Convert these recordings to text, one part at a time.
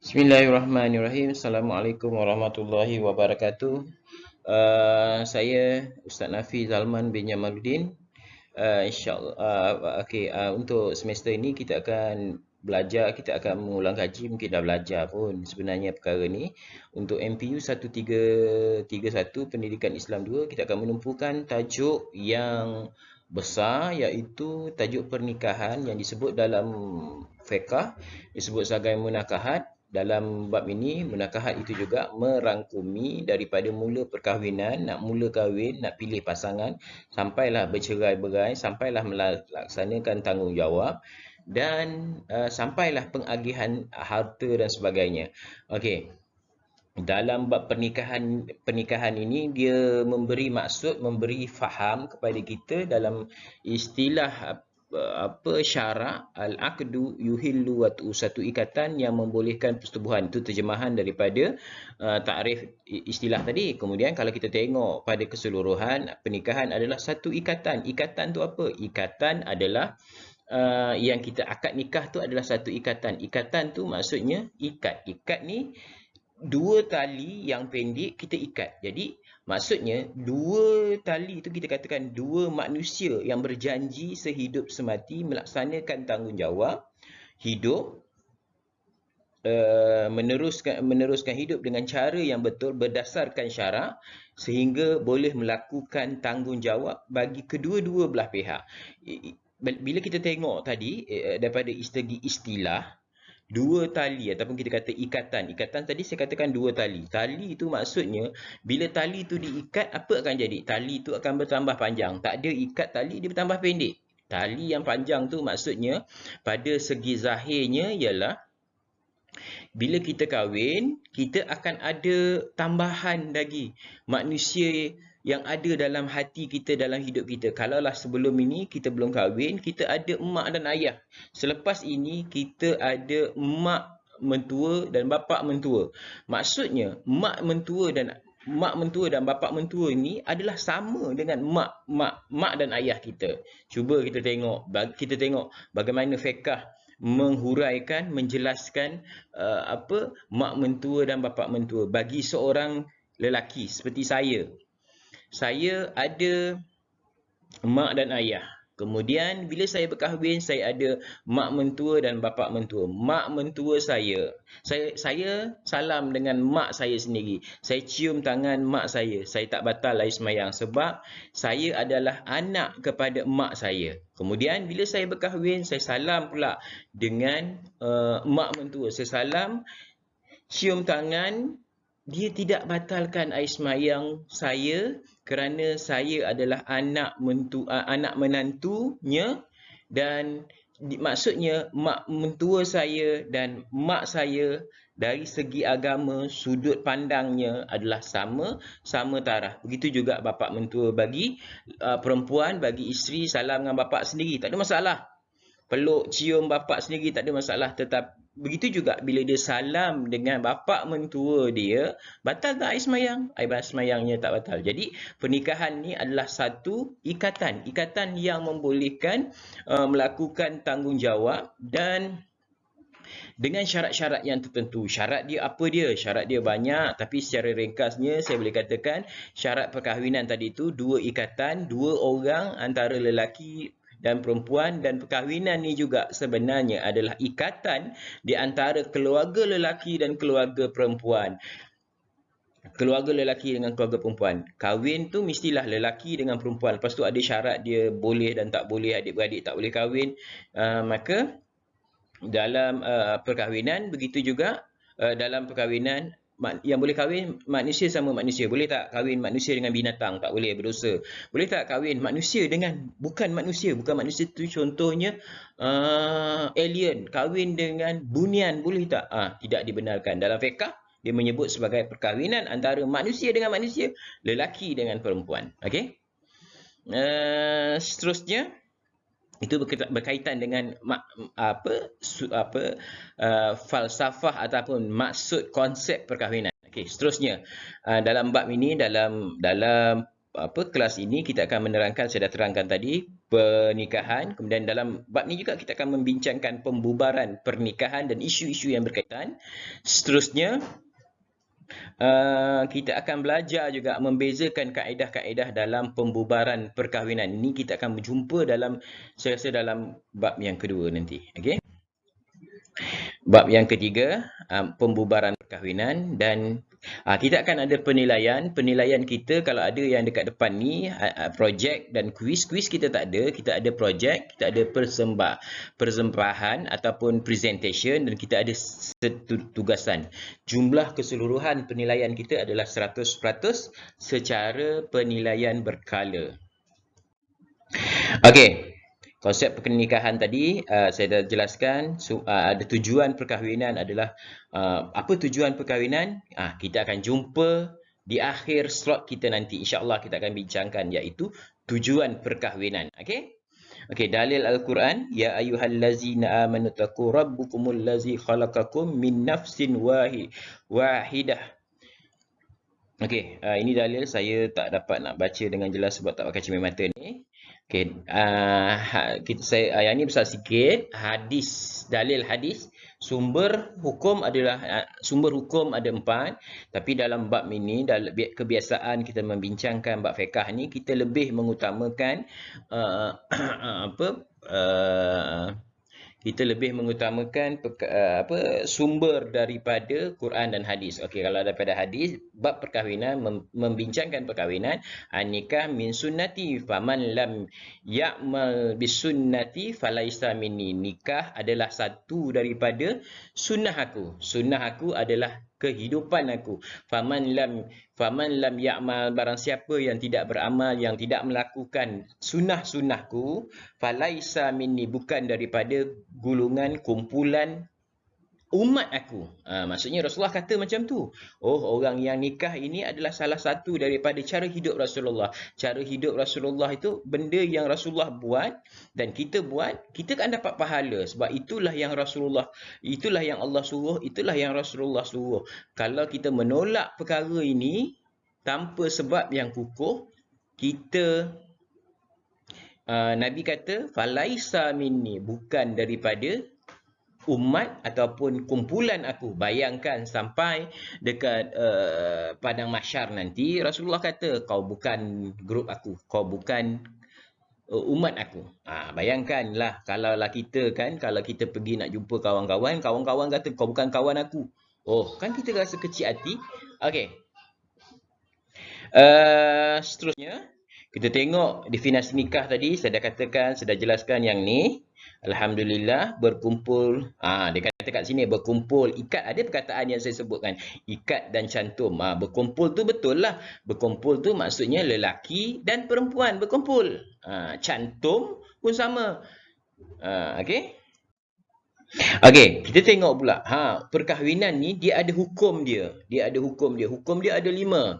Bismillahirrahmanirrahim. Assalamualaikum warahmatullahi wabarakatuh. Saya Ustaz Nafi Zalman bin Jamaluddin. InsyaAllah, untuk semester ini kita akan belajar, kita akan mengulang kaji. Mungkin dah belajar pun sebenarnya perkara ni. Untuk MPU 1331 Pendidikan Islam 2, kita akan menumpukan tajuk yang besar, iaitu tajuk pernikahan yang disebut dalam fiqh disebut sebagai munakahat. Dalam bab ini, munakahat itu juga merangkumi daripada mula perkahwinan, nak mula kahwin, nak pilih pasangan, sampailah bercerai-berai, sampailah melaksanakan tanggungjawab, dan sampailah pengagihan harta dan sebagainya. Okey. Dalam bab pernikahan ini, dia memberi maksud, memberi faham kepada kita dalam istilah syarak al-aqdu yuhillu watu, satu ikatan yang membolehkan persetubuhan. Itu terjemahan daripada takrif istilah tadi. Kemudian kalau kita tengok pada keseluruhan, pernikahan adalah satu ikatan. Ikatan tu apa? Ikatan adalah yang kita akad nikah tu adalah satu ikatan. Ikatan tu maksudnya ikat. Ikat ni dua tali yang pendek kita ikat. Jadi maksudnya dua tali itu kita katakan dua manusia yang berjanji sehidup semati melaksanakan tanggungjawab hidup, meneruskan hidup dengan cara yang betul berdasarkan syarak, sehingga boleh melakukan tanggungjawab bagi kedua-dua belah pihak. Bila kita tengok tadi daripada segi istilah, dua tali ataupun kita kata ikatan. Ikatan tadi saya katakan dua tali. Tali itu maksudnya bila tali itu diikat, apa akan jadi? Tali itu akan bertambah panjang. Tak ada ikat tali, dia bertambah pendek. Tali yang panjang tu maksudnya pada segi zahirnya ialah bila kita kahwin, kita akan ada tambahan lagi manusia yang ada dalam hati kita, dalam hidup kita. Kalaulah sebelum ini kita belum kahwin, kita ada emak dan ayah. Selepas ini kita ada emak mentua dan bapa mentua. Maksudnya mak mentua dan bapa mentua ini adalah sama dengan mak dan ayah kita. Cuba kita tengok bagaimana fiqh menghuraikan, menjelaskan mak mentua dan bapa mentua bagi seorang lelaki seperti saya. Saya ada mak dan ayah. Kemudian bila saya berkahwin, saya ada mak mentua dan bapa mentua. Mak mentua saya salam dengan mak saya sendiri. Saya cium tangan mak saya. Saya tak batal air semayang sebab saya adalah anak kepada mak saya. Kemudian bila saya berkahwin, saya salam pula dengan mak mentua. Saya salam, cium tangan. Dia tidak batalkan air semayang saya kerana saya adalah anak menantunya, dan maksudnya mak mentua saya dan mak saya dari segi agama, sudut pandangnya adalah sama taraf. Begitu juga bapa mentua bagi perempuan, bagi isteri salam dengan bapa sendiri, tak ada masalah. Peluk, cium bapa sendiri tak ada masalah. Tetapi begitu juga bila dia salam dengan bapa mentua dia, batal tak air semayang? Air semayangnya tak batal. Jadi pernikahan ni adalah satu ikatan yang membolehkan melakukan tanggungjawab dan dengan syarat-syarat yang tertentu. Syarat dia apa dia? Syarat dia banyak, tapi secara ringkasnya saya boleh katakan syarat perkahwinan tadi itu dua ikatan, dua orang antara lelaki dan perempuan, dan perkahwinan ni juga sebenarnya adalah ikatan di antara keluarga lelaki dan keluarga perempuan. Keluarga lelaki dengan keluarga perempuan. Kahwin tu mestilah lelaki dengan perempuan. Lepas tu ada syarat dia boleh dan tak boleh, adik-beradik tak boleh kahwin. Maka dalam perkahwinan begitu juga, dalam perkahwinan yang boleh kahwin manusia sama manusia. Boleh tak kahwin manusia dengan binatang? Tak boleh, berdosa. Boleh tak kahwin manusia dengan bukan manusia tu contohnya alien, kahwin dengan bunian, boleh tak? Tidak dibenarkan. Dalam fiqh dia menyebut sebagai perkahwinan antara manusia dengan manusia, lelaki dengan perempuan. Okey. Seterusnya itu berkaitan dengan falsafah ataupun maksud konsep perkahwinan. Okey, seterusnya dalam bab ini, dalam kelas ini kita akan menerangkan, saya dah terangkan tadi, pernikahan. Kemudian dalam bab ni juga kita akan membincangkan pembubaran pernikahan dan isu-isu yang berkaitan. Seterusnya, kita akan belajar juga membezakan kaedah-kaedah dalam pembubaran perkahwinan. Ini kita akan berjumpa dalam, saya rasa dalam bab yang kedua nanti. Okey. Bab yang ketiga, pembubaran perkahwinan, dan kita akan ada penilaian. Penilaian kita kalau ada yang dekat depan ni, projek dan kuis. Kuis kita tak ada, kita ada projek, kita ada persembahan ataupun presentation, dan kita ada tugasan. Jumlah keseluruhan penilaian kita adalah 100% secara penilaian berkala. Okey. Konsep pernikahan tadi saya dah jelaskan. Ada tujuan perkahwinan adalah apa tujuan perkahwinan? Kita akan jumpa di akhir slot kita nanti. InsyaAllah kita akan bincangkan, iaitu tujuan perkahwinan. Okey? Okey, dalil Al-Quran. Ya ayyuhallazina amanu taqu rabbukumul ladzi khalaqakum min nafsin wahidah. Okey, ini dalil. Saya tak dapat nak baca dengan jelas sebab tak pakai cermin mata ni. Okey, yang ni besar sikit. Hadis, dalil hadis. Sumber hukum ada 4, tapi dalam bab ini, dalam kebiasaan kita membincangkan bab fiqh ni, kita lebih mengutamakan kita lebih mengutamakan sumber daripada Quran dan hadis. Okey, kalau daripada hadis, bab perkahwinan membincangkan perkahwinan, nikah min sunnati faman lam ya'mal bis sunnati falaisa minni. Nikah adalah satu daripada sunnah aku. Sunnah aku adalah kehidupan aku. Faman lam ya'mal, barang siapa yang tidak beramal, yang tidak melakukan sunnah-sunnahku, falaisa minni, bukan daripada gulungan, kumpulan umat aku. Maksudnya Rasulullah kata macam tu. Orang yang nikah ini adalah salah satu daripada cara hidup Rasulullah. Cara hidup Rasulullah itu benda yang Rasulullah buat dan kita buat, kita kan dapat pahala. Sebab itulah yang Rasulullah, itulah yang Allah suruh, itulah yang Rasulullah suruh. Kalau kita menolak perkara ini tanpa sebab yang kukuh, kita Nabi kata falaisa minni, bukan daripada umat ataupun kumpulan aku. Bayangkan sampai dekat padang mahsyar nanti, Rasulullah kata kau bukan grup aku, kau bukan umat aku. Bayangkanlah kalaulah kita kan, kalau kita pergi nak jumpa kawan-kawan, kawan-kawan kata kau bukan kawan aku. Kan kita rasa kecil hati. Okey. Seterusnya, kita tengok definisi nikah tadi. Saya dah katakan, saya dah jelaskan yang ni. Alhamdulillah, berkumpul. Dia kata kat sini berkumpul, ikat. Ada perkataan yang saya sebutkan, ikat dan cantum. Berkumpul tu betul lah. Berkumpul tu maksudnya lelaki dan perempuan berkumpul. Cantum pun sama. Okey. Okey, kita tengok pula. Perkahwinan ni dia ada hukum dia. Dia ada hukum dia. Hukum dia ada 5.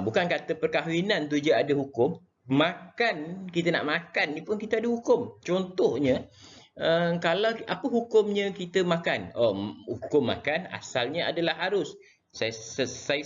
Bukan kata perkahwinan tu je ada hukum. Makan, kita nak makan ni pun kita ada hukum. Contohnya, kalau apa hukumnya kita makan? Hukum makan asalnya adalah harus. Saya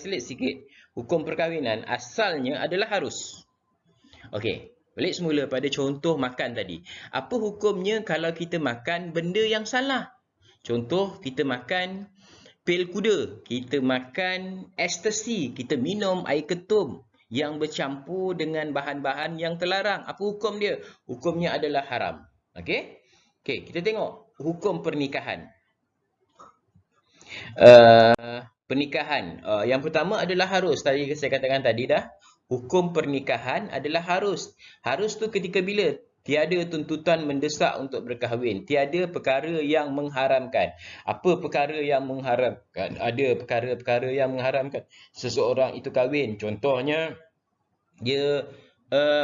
selit sikit. Hukum perkahwinan asalnya adalah harus. Okey, balik semula pada contoh makan tadi. Apa hukumnya kalau kita makan benda yang salah? Contoh, kita makan pil kuda, kita makan ekstasi, kita minum air ketum yang bercampur dengan bahan-bahan yang terlarang. Apa hukum dia? Hukumnya adalah haram. Okey? Okey, kita tengok hukum pernikahan. Pernikahan, yang pertama adalah harus. Tadi saya katakan tadi dah. Hukum pernikahan adalah harus. Harus tu ketika bila? Tiada tuntutan mendesak untuk berkahwin. Tiada perkara yang mengharamkan. Apa perkara yang mengharamkan? Ada perkara-perkara yang mengharamkan seseorang itu kahwin. Contohnya, dia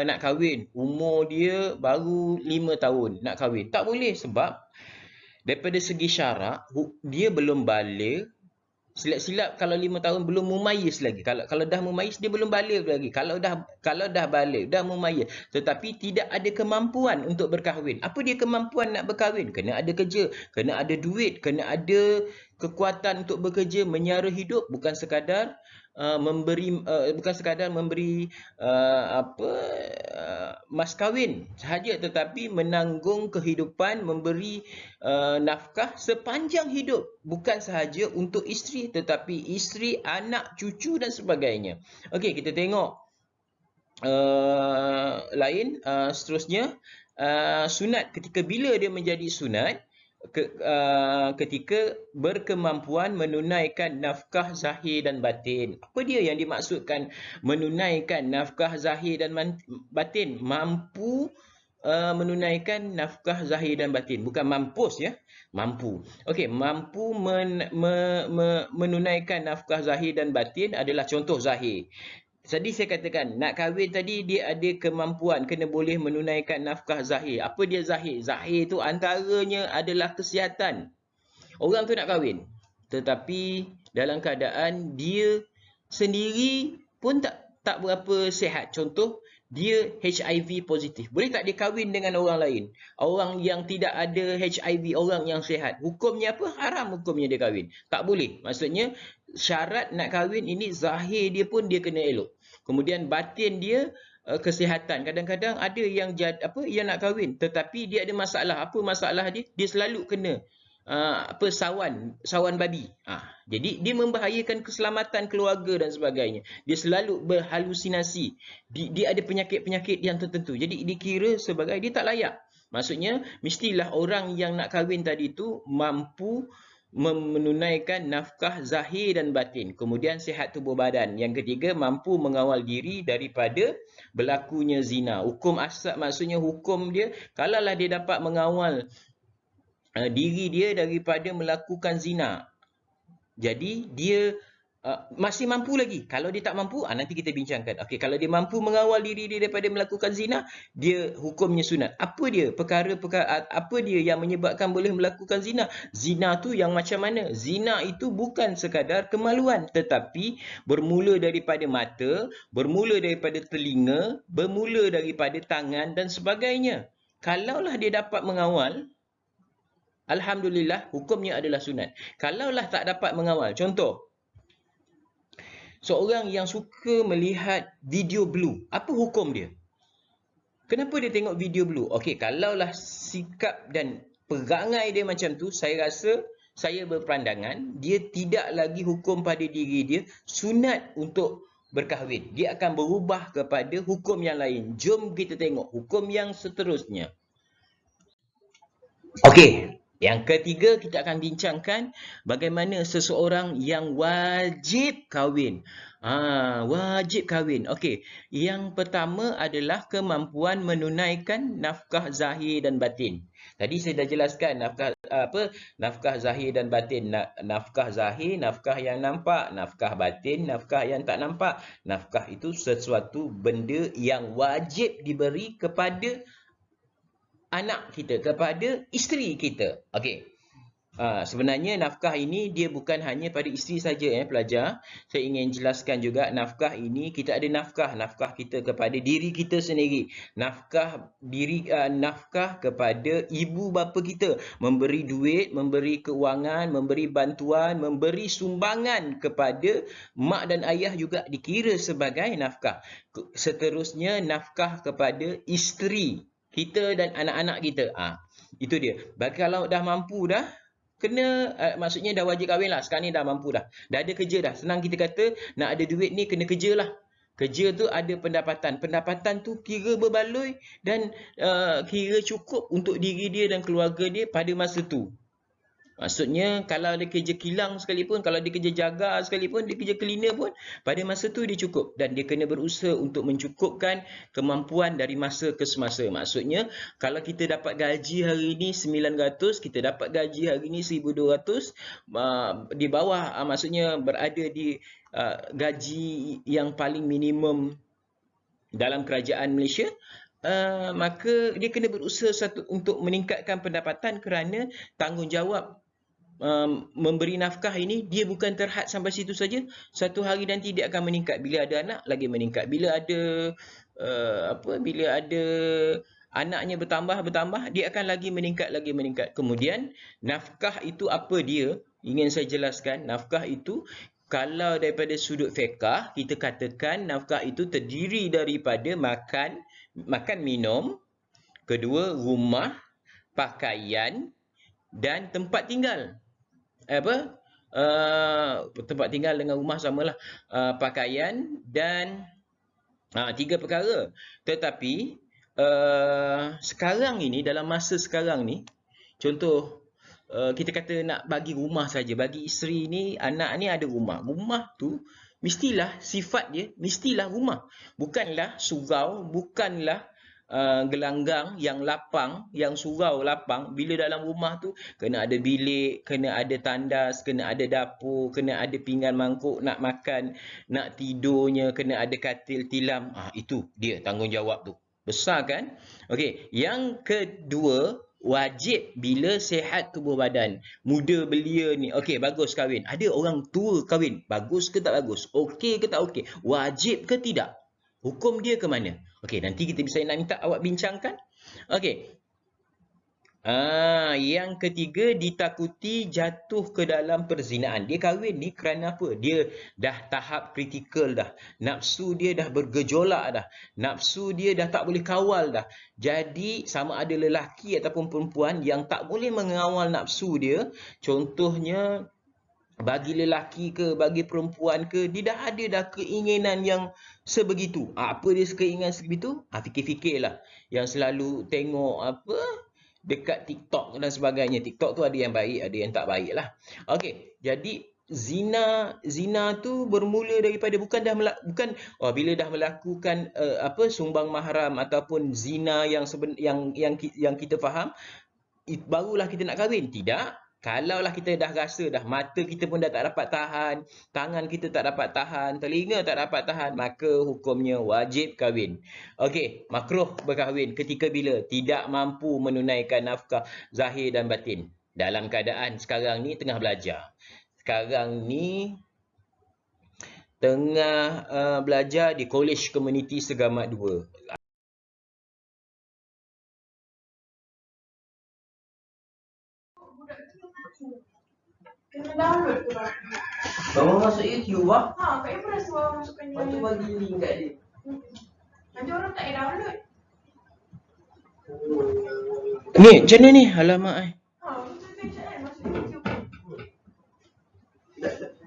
nak kahwin. Umur dia baru 5 tahun nak kahwin. Tak boleh sebab daripada segi syarak, dia belum balik. Silap-silap kalau 5 tahun belum mumayyiz lagi. Kalau dah mumayyiz dia belum balik lagi. Kalau dah balik, dah mumayyiz, tetapi tidak ada kemampuan untuk berkahwin. Apa dia kemampuan nak berkahwin? Kena ada kerja, kena ada duit, kena ada kekuatan untuk bekerja, menyara hidup, bukan sekadar memberi mas kahwin sahaja, tetapi menanggung kehidupan, memberi nafkah sepanjang hidup, bukan sahaja untuk isteri tetapi isteri, anak, cucu dan sebagainya. Okey, kita tengok seterusnya, sunat. Ketika bila dia menjadi sunat? Ketika berkemampuan menunaikan nafkah zahir dan batin. Apa dia yang dimaksudkan menunaikan nafkah zahir dan batin? Mampu menunaikan nafkah zahir dan batin, bukan mampus ya, mampu. Okey, mampu menunaikan nafkah zahir dan batin adalah contoh zahir. Tadi saya katakan, nak kahwin tadi dia ada kemampuan, kena boleh menunaikan nafkah zahir. Apa dia zahir? Zahir tu antaranya adalah kesihatan. Orang tu nak kahwin, tetapi dalam keadaan dia sendiri pun tak berapa sihat. Contoh, dia HIV positif. Boleh tak dia kahwin dengan orang lain? Orang yang tidak ada HIV, orang yang sihat. Hukumnya apa? Haram hukumnya dia kahwin. Tak boleh. Maksudnya, syarat nak kahwin ini zahir dia pun dia kena elok. Kemudian batin dia kesihatan. Kadang-kadang ada yang nak kahwin tetapi dia ada masalah. Apa masalah dia? Dia selalu kena sawan babi. Jadi dia membahayakan keselamatan keluarga dan sebagainya. Dia selalu berhalusinasi. Dia ada penyakit-penyakit yang tertentu. Jadi dikira sebagai dia tak layak. Maksudnya mestilah orang yang nak kahwin tadi tu mampu menunaikan nafkah zahir dan batin. Kemudian sihat tubuh badan. Yang ketiga, mampu mengawal diri daripada berlakunya zina. Hukum asal, maksudnya hukum dia, kalaulah dia dapat mengawal diri dia daripada melakukan zina, jadi dia masih mampu lagi. Kalau dia tak mampu, nanti kita bincangkan. Okey, kalau dia mampu mengawal diri dia daripada melakukan zina, dia hukumnya sunat. Apa dia? Perkara-perkara apa dia yang menyebabkan boleh melakukan zina? Zina tu yang macam mana? Zina itu bukan sekadar kemaluan, tetapi bermula daripada mata, bermula daripada telinga, bermula daripada tangan dan sebagainya. Kalaulah dia dapat mengawal, alhamdulillah, hukumnya adalah sunat. Kalaulah tak dapat mengawal, contoh, seorang yang suka melihat video blue, apa hukum dia? Kenapa dia tengok video blue? Okey, kalaulah sikap dan perangai dia macam tu, saya rasa, saya berpandangan, dia tidak lagi hukum pada diri dia sunat untuk berkahwin. Dia akan berubah kepada hukum yang lain. Jom kita tengok hukum yang seterusnya. Okey, yang ketiga kita akan bincangkan bagaimana seseorang yang wajib kahwin. Wajib kahwin. Okey, yang pertama adalah kemampuan menunaikan nafkah zahir dan batin. Tadi saya dah jelaskan nafkah zahir dan batin. Nafkah zahir, nafkah yang nampak, nafkah batin, nafkah yang tak nampak. Nafkah itu sesuatu benda yang wajib diberi kepada anak kita, kepada isteri kita. Okey. Sebenarnya nafkah ini dia bukan hanya pada isteri saja pelajar. Saya ingin jelaskan juga nafkah ini, kita ada nafkah kita kepada diri kita sendiri. Nafkah kepada ibu bapa kita, memberi duit, memberi keuangan, memberi bantuan, memberi sumbangan kepada mak dan ayah juga dikira sebagai nafkah. Seterusnya nafkah kepada isteri kita dan anak-anak kita. Itu dia. Kalau dah mampu dah, kena, maksudnya dah wajib kahwin lah. Sekarang ni dah mampu dah. Dah ada kerja dah. Senang kita kata, nak ada duit ni kena kerja lah. Kerja tu ada pendapatan. Pendapatan tu kira berbaloi dan kira cukup untuk diri dia dan keluarga dia pada masa tu. Maksudnya kalau dia kerja kilang sekalipun, kalau dia kerja jaga sekalipun, dia kerja cleaner pun, pada masa tu dia cukup. Dan dia kena berusaha untuk mencukupkan kemampuan dari masa ke semasa. Maksudnya kalau kita dapat gaji hari ini 900, kita dapat gaji hari ini 1200, di bawah, maksudnya berada di gaji yang paling minimum dalam kerajaan Malaysia, maka dia kena berusaha untuk meningkatkan pendapatan kerana tanggungjawab memberi nafkah ini dia bukan terhad sampai situ saja. Satu hari nanti dia akan meningkat. Bila ada anak lagi meningkat. Bila ada anaknya bertambah, dia akan lagi meningkat. Kemudian nafkah itu apa dia? ingin saya jelaskan, nafkah itu kalau daripada sudut fiqh, kita katakan nafkah itu terdiri daripada makan minum, kedua rumah, pakaian dan tempat tinggal. Tempat tinggal dengan rumah samalah, pakaian dan 3 perkara. Tetapi sekarang ini, dalam masa sekarang ni, contoh kita kata nak bagi rumah saja, bagi isteri ni, anak ni ada rumah. Rumah tu mestilah sifat dia mestilah rumah. Bukanlah surau, bukanlah gelanggang yang lapang, yang surau lapang. Bila dalam rumah tu kena ada bilik, kena ada tandas, kena ada dapur, kena ada pinggan mangkuk nak makan, nak tidurnya, kena ada katil tilam. Itu dia tanggungjawab tu. Besar kan? Okey, yang kedua, wajib bila sihat tubuh badan. Muda belia ni, okey bagus kahwin. Ada orang tua kahwin, bagus ke tak bagus? Okey ke tak okey? Wajib ke tidak? Hukum dia ke mana? Okey, nanti kita bisa nak minta awak bincangkan. Okey. Yang ketiga, ditakuti jatuh ke dalam perzinaan. Dia kahwin ni kerana apa? Dia dah tahap kritikal dah. Nafsu dia dah bergejolak dah. Nafsu dia dah tak boleh kawal dah. Jadi sama ada lelaki ataupun perempuan yang tak boleh mengawal nafsu dia, contohnya bagi lelaki ke, bagi perempuan ke, dia dah ada dah keinginan yang sebegitu. Apa dia keinginan sebegitu? Fikir-fikirlah. Yang selalu tengok dekat TikTok dan sebagainya. TikTok tu ada yang baik, ada yang tak baik lah. Okey, jadi zina tu bermula daripada bila dah melakukan sumbang mahram ataupun zina yang kita faham, barulah kita nak kahwin. Tidak. Kalaulah kita dah rasa dah mata kita pun dah tak dapat tahan, tangan kita tak dapat tahan, telinga tak dapat tahan, maka hukumnya wajib kahwin. Okey, makruh berkahwin ketika bila tidak mampu menunaikan nafkah zahir dan batin. Dalam keadaan sekarang ni tengah belajar. Sekarang ni tengah belajar di College Community Segamat 2. Kena download tu bang. Bawa masuk YouTube lah. Kat you pun rasa bawa masukkan Lepas tu bagi link kat dia. Nanti orang tak download. Ni, macam mana ni? Alamak Kita pecah kan masuk YouTube.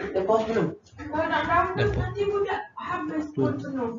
Dah pause belum? Kalau nak download nanti budak habis pun penuh.